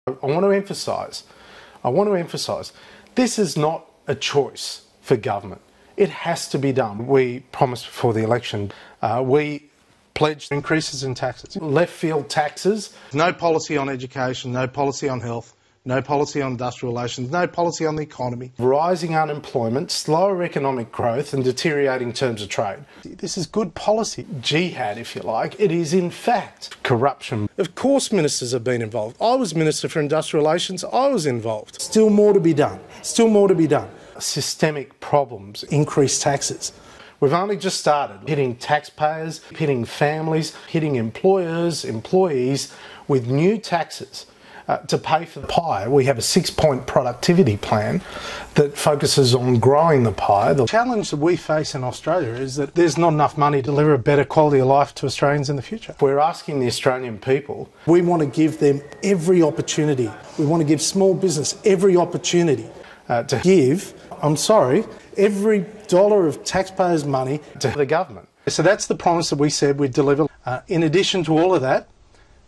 I want to emphasise, this is not a choice for government. It has to be done. We promised before the election, we pledged increases in taxes. Left field taxes. No policy on education, no policy on health, no policy on industrial relations, no policy on the economy. Rising unemployment, slower economic growth and deteriorating terms of trade. This is good policy. Jihad, if you like. It is in fact corruption. Of course ministers have been involved. I was Minister for Industrial Relations, I was involved. Still more to be done. Still more to be done. Systemic problems, increased taxes. We've only just started hitting taxpayers, hitting families, hitting employers, employees with new taxes to pay for the pie. We have a 6-point productivity plan that focuses on growing the pie. The challenge that we face in Australia is that there's not enough money to deliver a better quality of life to Australians in the future. We're asking the Australian people, we want to give them every opportunity. We want to give small business every opportunity to give, every dollar of taxpayers' money to the government. So that's the promise that we said we'd deliver. In addition to all of that,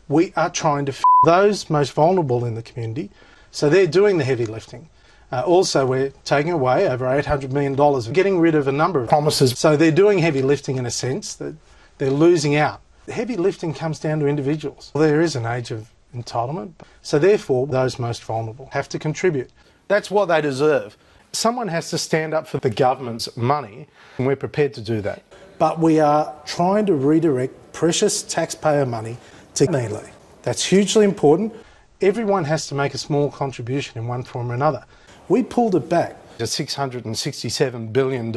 we are trying to those most vulnerable in the community, so they're doing the heavy lifting. Also, we're taking away over $800 million and getting rid of a number of promises. So they're doing heavy lifting in a sense that they're losing out. The heavy lifting comes down to individuals. There is an age of entitlement, so therefore those most vulnerable have to contribute. That's what they deserve. Someone has to stand up for the government's money, and we're prepared to do that. But we are trying to redirect precious taxpayer money to neatly. That's hugely important. Everyone has to make a small contribution in one form or another. We pulled it back to $667 billion.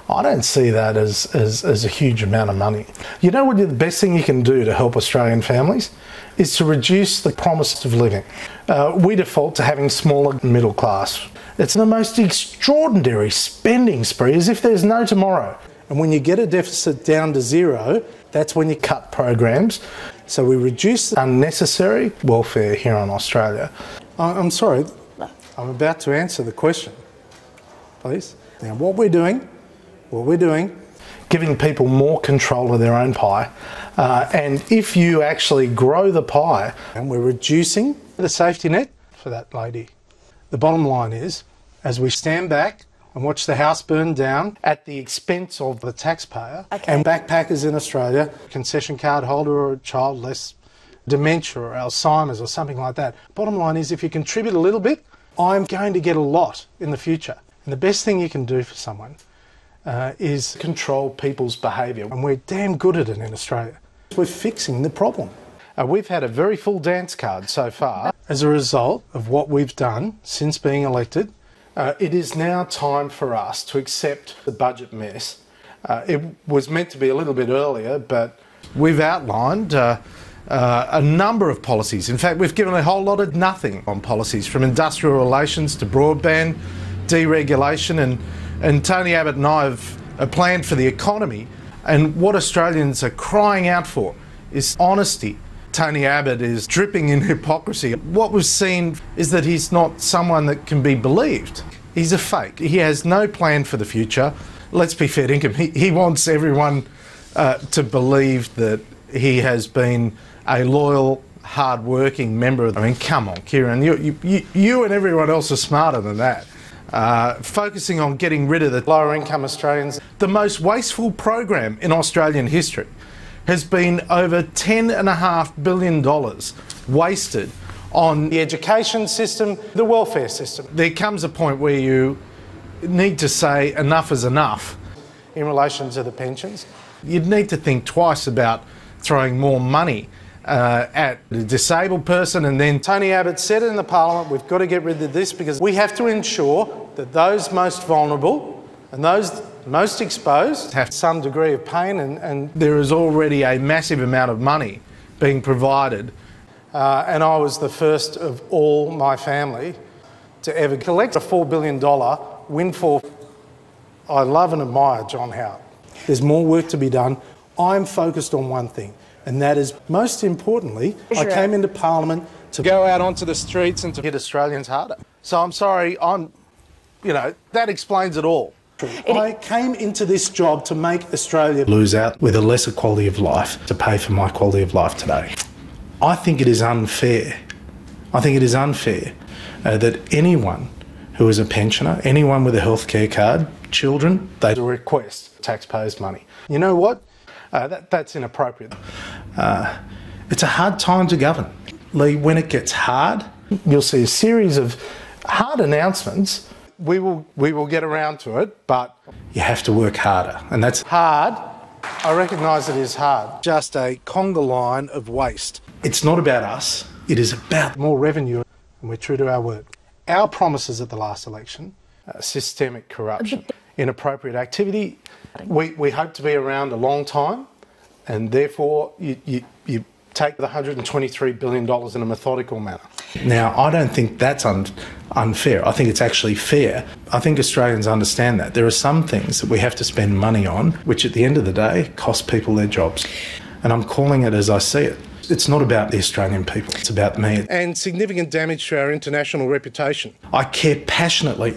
I don't see that as a huge amount of money. You know what the best thing you can do to help Australian families is to reduce the promise of living. We default to having smaller middle class. It's the most extraordinary spending spree, as if there's no tomorrow. And when you get a deficit down to zero, that's when you cut programs. So we reduce unnecessary welfare here in Australia. I'm sorry, I'm about to answer the question, please. Now what we're doing, giving people more control of their own pie. And if you actually grow the pie, and we're reducing the safety net for that lady. The bottom line is, as we stand back and watch the house burn down at the expense of the taxpayer, and backpackers in Australia, concession card holder or a child less dementia or Alzheimer's or something like that. Bottom line is, if you contribute a little bit, I'm going to get a lot in the future. And the best thing you can do for someone is control people's behaviour. And we're damn good at it in Australia. We're fixing the problem. We've had a very full dance card so far. As a result of what we've done since being elected, it is now time for us to accept the budget mess. It was meant to be a little bit earlier, but we've outlined a number of policies. In fact, we've given a whole lot of nothing on policies, from industrial relations to broadband, deregulation, and Tony Abbott and I have a plan for the economy. And what Australians are crying out for is honesty. Tony Abbott is dripping in hypocrisy. What we've seen is that he's not someone that can be believed. He's a fake. He has no plan for the future. Let's be fair to him. He wants everyone to believe that he has been a loyal, hard-working member of... I mean, come on, Kieran, you and everyone else are smarter than that. Focusing on getting rid of the lower-income Australians. The most wasteful program in Australian history has been over $10.5 billion wasted on the education system, the welfare system. There comes a point where you need to say enough is enough in relation to the pensions. You'd need to think twice about throwing more money at a disabled person. And then Tony Abbott said in the Parliament, we've got to get rid of this because we have to ensure that those most vulnerable and those most exposed have some degree of pain, and there is already a massive amount of money being provided. And I was the first of all my family to ever collect a $4 billion windfall. I love and admire John Howard. There's more work to be done. I'm focused on one thing, and that is, most importantly, I came into Parliament to go out onto the streets and to hit Australians harder. So I'm sorry, that explains it all. I came into this job to make Australia lose out with a lesser quality of life to pay for my quality of life today. I think it is unfair I think it is unfair that anyone who is a pensioner, anyone with a healthcare card, children, they request taxpayers' money. You know what? That's inappropriate. It's a hard time to govern. Lee, when it gets hard, you'll see a series of hard announcements. We will get around to it, but you have to work harder, and that's hard. I recognise it is hard. Just a conga line of waste. It's not about us. It is about more revenue, and we're true to our word. Our promises at the last election, systemic corruption, inappropriate activity. We hope to be around a long time, and therefore you take the $123 billion in a methodical manner. Now, I don't think that's unfair. I think it's actually fair. I think Australians understand that. There are some things that we have to spend money on, which at the end of the day cost people their jobs. And I'm calling it as I see it. It's not about the Australian people, it's about me. And significant damage to our international reputation. I care passionately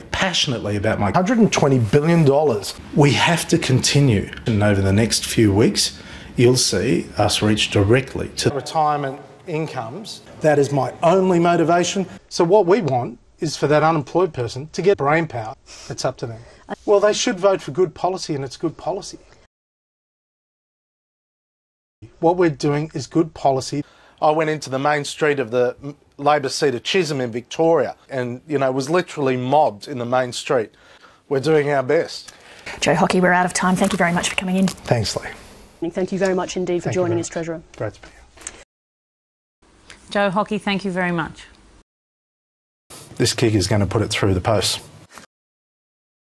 about my $120 billion. We have to continue, and over the next few weeks, you'll see us reach directly to retirement incomes. That is my only motivation. So what we want is for that unemployed person to get brain power. It's up to them. Well, they should vote for good policy, and it's good policy. What we're doing is good policy. I went into the main street of the Labor seat of Chisholm in Victoria and, was literally mobbed in the main street. We're doing our best. Joe Hockey, we're out of time. Thank you very much for coming in. Thanks, Lee. Thank you very much indeed for joining us, Treasurer. Great to be here. Joe Hockey, thank you very much. This kick is going to put it through the post.